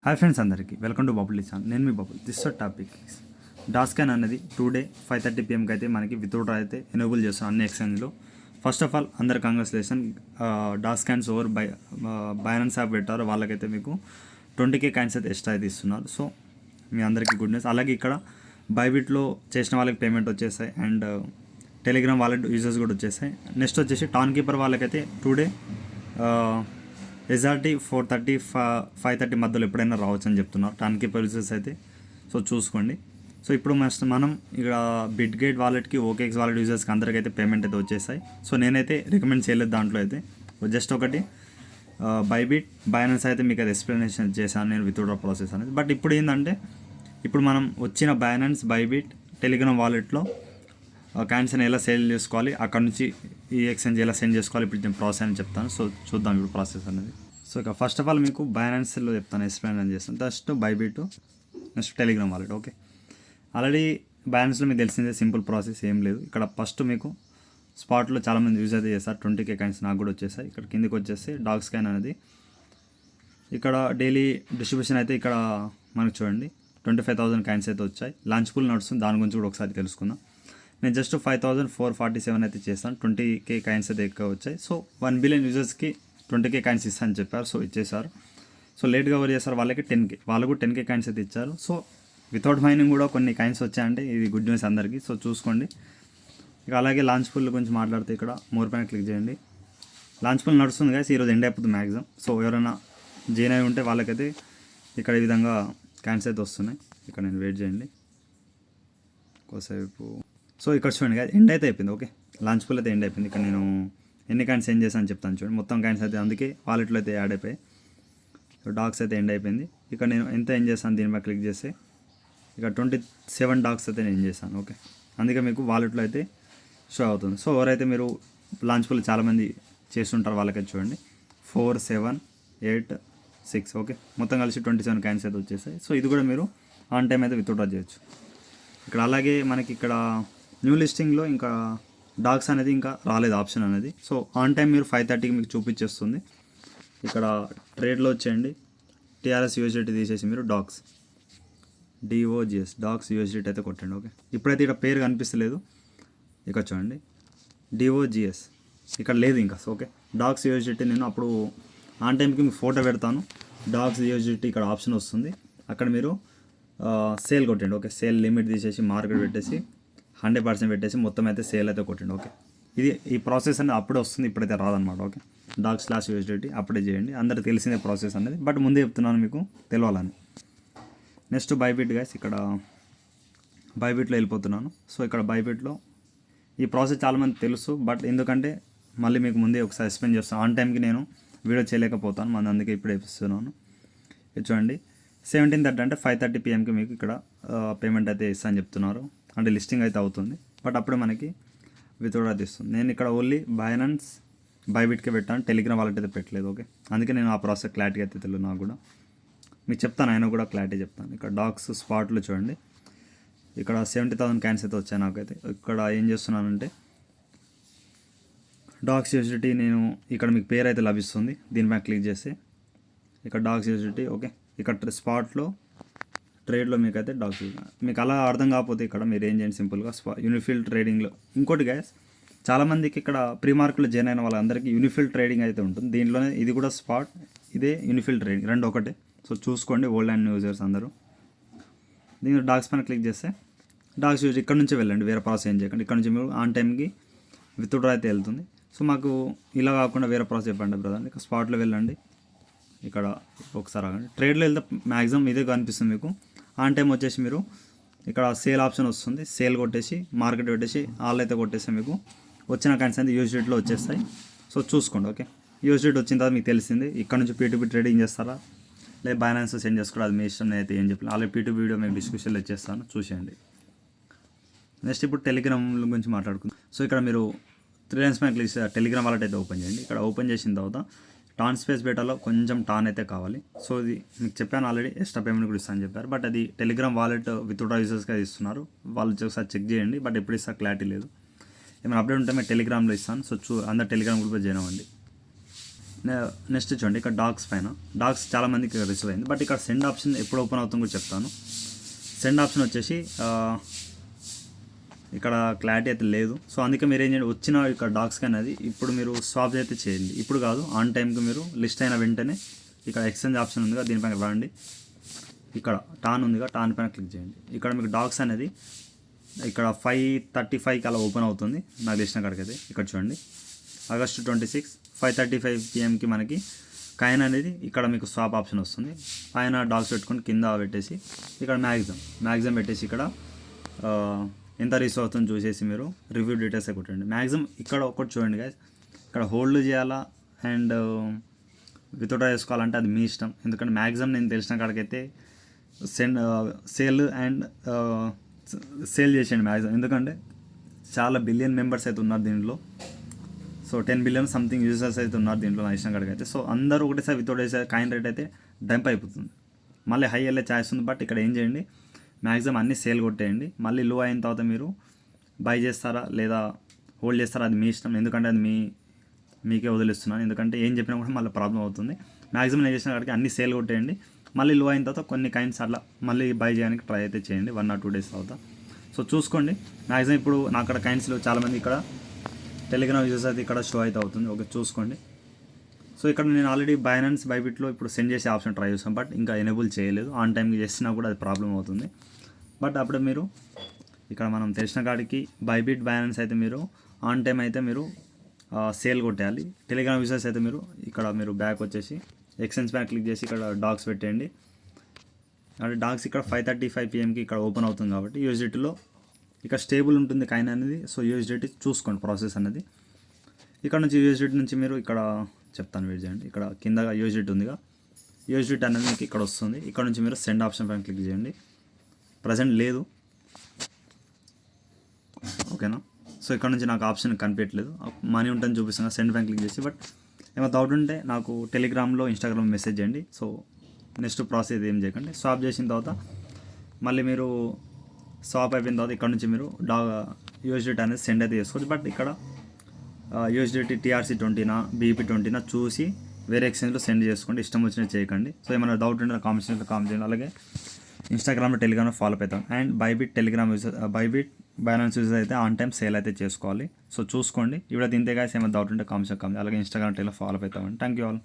Hi friends, అందరికీ welcome to bubble channel. నేను మీ bubble. This topic డాస్కాన్ అనేది టుడే 5:30 PM అయితే మనకి విత్డ్రా అయితే ఎనేబుల్ చేస్తాం అన్ని ఎక్స్చేంజ్లో. ఫస్ట్ ఆఫ్ ఆల్ అందరు కంగ్రాచులేషన్. డాస్కాన్స్ ఓవర్ బైనాన్స్ యాప్ పెట్టారు వాళ్ళకైతే మీకు 20K కాయిన్స్ అయితే ఎక్స్ట్రా అయితే ఇస్తున్నారు. సో మీ అందరికీ గుడ్ న్యూస్. అలాగే ఇక్కడ బైబిట్లో చేసిన వాళ్ళకి పేమెంట్ వచ్చేసాయి అండ్ టెలిగ్రామ్ వాలెట్ యూజర్స్ కూడా వచ్చేసాయి. నెక్స్ట్ వచ్చేసి టాన్ కీపర్ వాళ్ళకైతే టుడే ఎగ్జాక్ట్లీ 4:30 5:30 మధ్యలో ఎప్పుడైనా రావచ్చు అని చెప్తున్నారు టాన్ కీపర్ యూజర్స్ అయితే. సో చూసుకోండి. సో ఇప్పుడు మనం ఇక్కడ బిట్గేట్ వాలెట్కి ఓకేఎక్స్ వాలెట్ యూజర్స్కి అందరికైతే పేమెంట్ అయితే వచ్చేసాయి. సో నేనైతే రికమెండ్ చేయలేదు దాంట్లో అయితే. జస్ట్ ఒకటి బైబిట్ బైనాన్స్ అయితే మీకు అది ఎక్స్ప్లెనేషన్ చేశాను నేను విత్డ్రా ప్రాసెస్ అనేది. బట్ ఇప్పుడు ఏంటంటే ఇప్పుడు మనం వచ్చిన బైనాన్స్ బైబిట్ టెలిగ్రామ్ వాలెట్లో కాయిన్స్ ఎలా సేల్ చేసుకోవాలి, అక్కడ నుంచి ఈ ఎక్స్చేంజ్ ఎలా సెండ్ చేసుకోవాలి, ఇప్పుడు నేను ప్రాసెస్ అని చెప్తాను. సో చూద్దాం ఇప్పుడు ప్రాసెస్ అనేది. సో ఇక ఫస్ట్ ఆఫ్ ఆల్ మీకు బైనాన్స్లో చెప్తాను, ఎక్స్ప్లెయిన్ చేస్తాను. First Bybit, next Telegram wallet. Okay, already బైనాన్స్లో మీకు తెలిసిందే, సింపుల్ ప్రాసెస్ ఏం లేదు. ఇక్కడ ఫస్ట్ మీకు స్పాట్లో చాలామంది యూజ్ అయితే చేస్తారు. 20K కాయిన్స్ నాకు కూడా వచ్చేసాయి. ఇక్కడ కిందికి వచ్చేసి డాగ్ స్కాన్ అనేది ఇక్కడ డైలీ డిస్ట్రిబ్యూషన్ అయితే ఇక్కడ మనకు చూడండి 25,000 కాయిన్స్ అయితే వచ్చాయి. లాంచ్ పూల్ నడుస్తుంది, దాని గురించి కూడా ఒకసారి తెలుసుకుందాం. నేను జస్ట్ 5,447 అయితే చేస్తాను. 20K కాయిన్స్ అయితే ఎక్కువ వచ్చాయి. సో 1 బిలియన్ యూజర్స్కి 20K కాయిన్స్ ఇస్తాను చెప్పారు. సో ఇచ్చేసారు. సో లేట్గా ఎవరు చేస్తారు వాళ్ళకి 10K, వాళ్ళు కూడా 10K కాయిన్స్ అయితే ఇచ్చారు. సో వితౌట్ మైనింగ్ కూడా కొన్ని కాయిన్స్ వచ్చాయంటే ఇది గుడ్ న్యూస్ అందరికీ. సో చూసుకోండి. ఇక అలాగే లాంచ్ పూల్ గురించి మాట్లాడితే ఇక్కడ మోర్ పైన క్లిక్ చేయండి. లాంచ్ పూల్ నడుస్తుంది కదా, ఈరోజు ఎండ్ అయిపోతుంది మ్యాక్సిమం. సో ఎవరైనా జాయిన్ అయి ఉంటే వాళ్ళకైతే ఇక్కడ ఈ విధంగా కాయిన్స్ అయితే వస్తున్నాయి. ఇక్కడ నేను వెయిట్ చేయండి కోసేపు. సో ఇక్కడ చూడండి కదా, ఎండ్ అయితే అయిపోయింది. ఓకే, లాంచ్ పూల్ అయితే ఎండ్ అయిపోయింది. ఇక్కడ నేను ఎన్ని కాయిన్స్ సెండ్ చేశాను చెప్తాను చూడండి. మొత్తం కాయిన్స్ అయితే అందుకే వాలెట్లో అయితే యాడ్ అయిపోయాయి. సో డాగ్స్ అయితే ఎండ్ అయిపోయింది. ఇక్కడ నేను ఎంత ఎండ్ చేశాను దీనిపై క్లిక్ చేస్తే ఇక్కడ 27 డాగ్స్ అయితే నేను చేశాను. ఓకే, అందుకే మీకు వాలెట్లో అయితే షో అవుతుంది. సో ఎవరైతే మీరు లాంచ్ పూల్ చాలామంది చేస్తుంటారు వాళ్ళకైతే చూడండి 4 7 8 6. ఓకే, మొత్తం కలిసి 27 కాయిన్స్ అయితే వచ్చేసాయి. సో ఇది కూడా మీరు ఆన్ టైం అయితే విత్డ్రా చేయొచ్చు. ఇక్కడ అలాగే మనకి ఇక్కడ న్యూ లిస్టింగ్లో ఇంకా డాగ్స్ అనేది ఇంకా రాలేదు ఆప్షన్ అనేది. సో ఆన్ టైం మీరు 5:30కి మీకు చూపించేస్తుంది. ఇక్కడ ట్రేడ్లో వచ్చేయండి, TRS USDT తీసేసి మీరు డాగ్స్ డాగ్స్ USDT అయితే కొట్టండి. ఓకే, ఇప్పుడైతే ఇక్కడ పేరు కనిపిస్తలేదు. ఇక్కడ చూడండి DOGS ఇక్కడ లేదు ఇంకా. సో ఓకే, డాగ్స్ USDT నేను అప్పుడు ఆన్ టైంకి మీకు ఫోటో పెడతాను. డాగ్స్ USDT ఇక్కడ ఆప్షన్ వస్తుంది, అక్కడ మీరు సేల్ కొట్టండి. ఓకే, సేల్ లిమిట్ తీసేసి మార్కెట్ పెట్టేసి 100% పెట్టేసి మొత్తం అయితే సేల్ అయితే కొట్టండి. ఓకే, ఇది ఈ ప్రాసెస్ అనేది అప్పుడే వస్తుంది, ఇప్పుడైతే రాదనమాట. ఓకే, డాగ్స్/USDT అప్పుడే చేయండి. అందరికి తెలిసిందే ప్రాసెస్ అనేది, బట్ ముందే చెప్తున్నాను మీకు తెలియాలని. నెక్స్ట్ బైబిట్ గైస్, ఇక్కడ బైబిట్లో వెళ్ళిపోతున్నాను. సో ఇక్కడ బైబిట్లో ఈ ప్రాసెస్ చాలామంది తెలుసు, బట్ ఎందుకంటే మళ్ళీ మీకు ముందే ఒకసారి ఎక్స్ప్లెయిన్ చేస్తాను. ఆన్ టైంకి నేను వీడియో చేయలేకపోతాను, మన అందుకే ఇప్పుడు వేపిస్తున్నాను. ఇది చూడండి 17:30 అంటే 5:30 PMకి మీకు ఇక్కడ పేమెంట్ అయితే ఇస్తాను చెప్తున్నారు. అంటే లిస్టింగ్ అయితే అవుతుంది, బట్ అప్పుడే మనకి విత్డ్రా తీస్తుంది. నేను ఇక్కడ ఓన్లీ బైనాన్స్ బైబిట్కే పెట్టాను, టెలిగ్రామ్ వాలెట్ అయితే పెట్టలేదు. ఓకే, అందుకే నేను ఆ ప్రాసెస్ క్లారిటీ అయితే తెలియదు నాకు కూడా. మీకు చెప్తాను, ఆయన కూడా క్లారిటీ చెప్తాను. ఇక్కడ డాగ్స్ స్పాట్లో చూడండి, ఇక్కడ 70,000 కాయిన్స్ అయితే వచ్చాయి నాకైతే. ఇక్కడ ఏం చేస్తున్నానంటే డాగ్స్ USDT నేను ఇక్కడ మీకు పేరు అయితే లభిస్తుంది, దీనిపై క్లిక్ చేస్తే ఇక్కడ డాగ్స్ USDT. ఓకే, ఇక్కడ స్పాట్లో ట్రేడ్లో మీకు అయితే డాగ్స్. మీకు అలా అర్థం కాకపోతే ఇక్కడ మీరు ఏం చేయండి, సింపుల్గా యూనిఫిల్ ట్రేడింగ్లో. ఇంకోటి గ్యాస్, చాలామందికి ఇక్కడ ప్రీ మార్కెట్లో జాయిన్ అయిన వాళ్ళందరికీ యూనిఫిల్ ట్రేడింగ్ అయితే ఉంటుంది. దీంట్లోనే ఇది కూడా స్పాట్, ఇదే యూనిఫిల్ ట్రేడింగ్, రెండు ఒకటే. సో చూసుకోండి ఓల్డ్ అండ్ యూజర్స్ అందరూ. దీని డాగ్స్ పైన క్లిక్ చేస్తే డాగ్స్ యూజ్ ఇక్కడ నుంచి వెళ్ళండి, వేరే ప్రాసెస్ ఏం చేయకండి. ఇక్కడ నుంచి మీరు ఆన్ టైంకి విత్డ్రా అయితే వెళ్తుంది. సో మాకు ఇలా కాకుండా వేరే ప్రాసెస్ చెప్పండి బ్రదర్. ఇక్కడ స్పాట్లో వెళ్ళండి, ఇక్కడ ఒకసారి ఆగండి. ట్రేడ్లో వెళ్తే మ్యాక్సిమం ఇదే కనిపిస్తుంది మీకు. ఆన్ టైం వచ్చేసి మీరు ఇక్కడ సేల్ ఆప్షన్ వస్తుంది, సేల్ కొట్టేసి మార్కెట్ పెట్టేసి ఆల్ అయితే కొట్టేస్తే మీకు వచ్చిన కాయిన్స్ అయితే USDTలో వచ్చేస్తాయి. సో చూసుకోండి. ఓకే, USDT వచ్చిన తర్వాత మీకు తెలిసింది. ఇక్కడ నుంచి P2P ట్రేడింగ్ చేస్తారా లేదా బైనాన్స్ సెండ్ చేసుకోవడం, అది మీ ఇష్టం. నేనైతే ఏం చెప్పాను, ఆల్రెడీ P2P వీడియో మేము డిస్క్రిప్షన్లో ఇచ్చేస్తాను, చూసేయండి. నెక్స్ట్ ఇప్పుడు టెలిగ్రామ్ గురించి మాట్లాడుకుందాం. సో ఇక్కడ మీరు 3 లైన్స్ పైన క్లిక్ టెలిగ్రామ్ వాలెట్ అయితే ఓపెన్ చేయండి. ఇక్కడ ఓపెన్ చేసిన తర్వాత టాన్ స్పేస్ బేటాలో కొంచెం టాన్ అయితే కావాలి. సో ఇది మీకు చెప్పాను ఆల్రెడీ, ఎక్స్ట్రా పేమెంట్ కూడా ఇస్తాను చెప్పారు, బట్ అది టెలిగ్రామ్ వాలెట్ విత్డ్రా యూజర్స్గా ఇస్తున్నారు. వాళ్ళు ఒకసారి చెక్ చేయండి, బట్ ఎప్పుడు ఇస్తా క్లారిటీ లేదు. ఏమైనా అప్డేట్ ఉంటే మేము టెలిగ్రామ్లో ఇస్తాను. సో అందరు టెలిగ్రామ్ గ్రూప్లో జాయిన్ అవ్వండి. నెక్స్ట్ చూడండి ఇక్కడ డాక్స్ పైన డాక్స్ చాలామందికి రిసీవ్ అయింది, బట్ ఇక్కడ సెండ్ ఆప్షన్ ఎప్పుడు ఓపెన్ అవుతుందో కూడా చెప్తాను. సెండ్ ఆప్షన్ వచ్చేసి ఇక్కడ క్లారిటీ అయితే లేదు. సో అందుకే మీరు ఏం చేయండి, వచ్చిన ఇక్కడ డాక్స్కి అనేది ఇప్పుడు మీరు స్వాప్ అయితే చేయండి. ఇప్పుడు కాదు, ఆన్ టైంకి మీరు లిస్ట్ అయిన వెంటనే ఇక్కడ ఎక్స్చేంజ్ ఆప్షన్ ఉందిగా, దీనిపైన రండి. ఇక్కడ టాన్ ఉందిగా, టాన్ పైన క్లిక్ చేయండి. ఇక్కడ మీకు డాక్స్ అనేది ఇక్కడ 5:35కి అలా ఓపెన్ అవుతుంది నాకు తెలిసిన కాడికైతే. ఇక్కడ చూడండి ఆగస్టు 26 5:35 PM మనకి కాయిన్ అనేది ఇక్కడ మీకు స్వాప్ ఆప్షన్ వస్తుంది. పైన డాక్స్ పెట్టుకొని కింద పెట్టేసి ఇక్కడ మ్యాక్సిమం పెట్టేసి ఇక్కడ ఎంత రీస్ అవుతుందో చూసేసి మీరు రివ్యూ డీటెయిల్స్ కొట్టండి. మ్యాక్సిమం ఇక్కడ ఒకటి చూడండి గైస్, ఇక్కడ హోల్డ్ చేయాలా అండ్ విత్డ్రా చేసుకోవాలంటే అది మీ ఇష్టం. ఎందుకంటే మ్యాక్సిమం నేను తెలిసిన కాడికైతే సేల్ అండ్ సేల్ చేసేయండి మ్యాక్సిమం. ఎందుకంటే చాలా బిలియన్ మెంబర్స్ అయితే ఉన్నారు దీంట్లో. సో 10 బిలియన్ సంథింగ్ యూజర్స్ అయితే ఉన్నారు దీంట్లో నా ఇష్టం కాడికి అయితే. సో అందరూ ఒకటేసారి విత్డ్రా చేసే కాయిన్ రేట్ అయితే డంప్ అయిపోతుంది, మళ్ళీ హై వెళ్ళే ఛాయిస్ ఉంది. బట్ ఇక్కడ ఏం చేయండి, మ్యాక్సిమం అన్నీ సేల్ కొట్టేయండి. మళ్ళీ లో అయిన తర్వాత మీరు బై చేస్తారా లేదా హోల్డ్ చేస్తారా అది మీ ఇష్టం. ఎందుకంటే అది మీకే వదిలిస్తున్నాను, ఎందుకంటే ఏం చెప్పినా కూడా మళ్ళీ ప్రాబ్లం అవుతుంది. మ్యాక్సిమం నేను చేసిన కాడికి అన్నీ సేల్ కొట్టేయండి. మళ్ళీ లో అయిన తర్వాత కొన్ని కాయిన్స్ అట్లా మళ్ళీ బై చేయడానికి ట్రై అయితే చేయండి 1 or 2 days తర్వాత. సో చూసుకోండి మ్యాక్సిమం ఇప్పుడు నా అక్కడ కాయిన్స్లో చాలామంది ఇక్కడ టెలిగ్రామ్ యూజర్స్ అయితే ఇక్కడ షో అయితే అవుతుంది. ఓకే చూసుకోండి. సో ఇక్కడ నేను ఆల్రెడీ బైనాన్స్ బైబిట్లో ఇప్పుడు సెండ్ చేసే ఆప్షన్ ట్రై చేస్తాను, బట్ ఇంకా ఎనేబుల్ చేయలేదు. ఆన్ టైంకి చేసినా కూడా అది ప్రాబ్లం అవుతుంది. బట్ అప్పుడే మీరు ఇక్కడ మనం తెలిసిన కాడికి బైబిట్ బైనాన్స్ అయితే మీరు ఆన్ టైం అయితే మీరు సేల్ కొట్టేయాలి. టెలిగ్రామ్ యూజర్స్ అయితే మీరు ఇక్కడ మీరు బ్యాక్ వచ్చేసి ఎక్స్చేంజ్ పైన క్లిక్ చేసి ఇక్కడ డాక్స్ పెట్టేయండి. అంటే డాక్స్ ఇక్కడ 5:35 PMకి ఇక్కడ ఓపెన్ అవుతుంది కాబట్టి యూఎస్డిటీలో ఇక్కడ స్టేబుల్ ఉంటుంది కాయిన్ అనేది. సో యూఎస్డిటీ చూసుకోండి ప్రాసెస్ అనేది. ఇక్కడ నుంచి యూఎస్డిటీ నుంచి మీరు ఇక్కడ చెప్తాను వెయిట్ చేయండి. ఇక్కడ కింద యూఎస్డిటీ ఉందిగా, యూఎస్డిటీ అనేది మీకు ఇక్కడ వస్తుంది. ఇక్కడ నుంచి మీరు సెండ్ ఆప్షన్ పైన క్లిక్ చేయండి. ప్రజెంట్ లేదు, ఓకేనా. సో ఇక్కడ నుంచి నాకు ఆప్షన్ కనిపించట్లేదు, మనీ ఉంటుందని చూపిస్తున్నా. సెండ్ పైన క్లిక్ చేసి, బట్ ఏమైనా డౌట్ ఉంటే నాకు టెలిగ్రామ్లో ఇన్స్టాగ్రామ్ మెసేజ్ చేయండి. సో నెక్స్ట్ ప్రాసెస్ ఏం చేయకండి. స్వాప్ చేసిన తర్వాత మళ్ళీ మీరు స్వాప్ అయిపోయిన తర్వాత ఇక్కడ నుంచి మీరు యూఎస్డిటీ అనేది సెండ్ అయితే చేసుకోవచ్చు. బట్ ఇక్కడ యూఎస్డిటీ TRC20 BP20 చూసి వేరే ఎక్స్చేంజ్లో సెండ్ చేసుకోండి, ఇష్టం వచ్చినట్టు చేయకండి. సో ఏమైనా డౌట్ ఉంటే కామెంట్ చేయండి. అలాగే ఇన్స్టాగ్రామ్లో టెలిగ్రామ్లో ఫాలో అవుతాం. అండ్ బైబిట్ బైనాన్స్ యూజర్ అయితే ఆన్ టైం సేల్ అయితే చేసుకోవాలి. సో చూసుకోండి. ఇప్పుడు ఇంతే గాయస్, ఏమైనా డౌట్ ఉంటే కామెంట్ అలాగే ఇన్స్టాగ్రామ్ టెలిగ్రామ్ ఫాలో అవుతామండి. Thank you all.